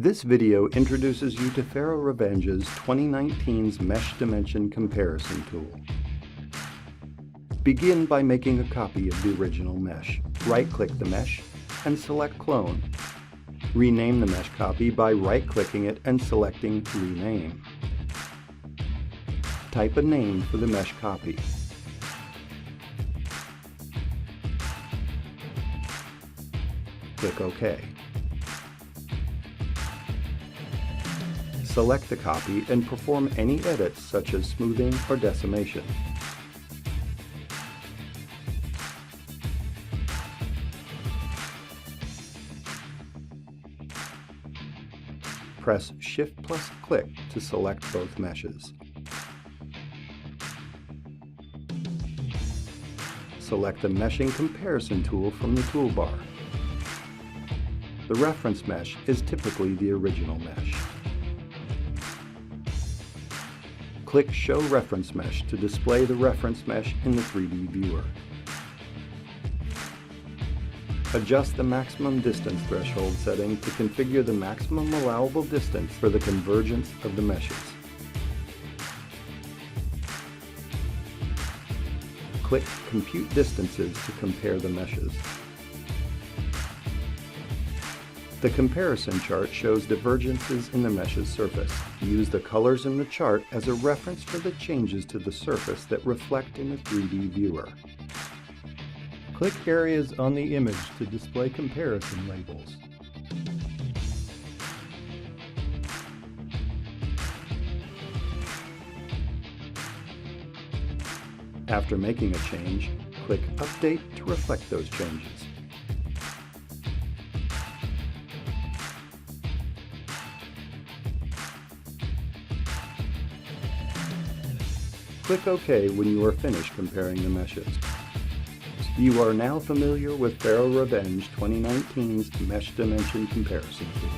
This video introduces you to FARO RevEng's 2019's Mesh Dimension Comparison tool. Begin by making a copy of the original mesh. Right-click the mesh and select Clone. Rename the mesh copy by right-clicking it and selecting Rename. Type a name for the mesh copy. Click OK. Select the copy and perform any edits such as smoothing or decimation. Press Shift plus click to select both meshes. Select the Meshing Comparison tool from the toolbar. The reference mesh is typically the original mesh. Click Show Reference Mesh to display the reference mesh in the 3D viewer. Adjust the maximum distance threshold setting to configure the maximum allowable distance for the convergence of the meshes. Click Compute Distances to compare the meshes. The comparison chart shows divergences in the mesh's surface. Use the colors in the chart as a reference for the changes to the surface that reflect in the 3D viewer. Click areas on the image to display comparison labels. After making a change, click Update to reflect those changes. Click OK when you are finished comparing the meshes. You are now familiar with FARO RevEng 2019's Mesh Dimension Comparison tool.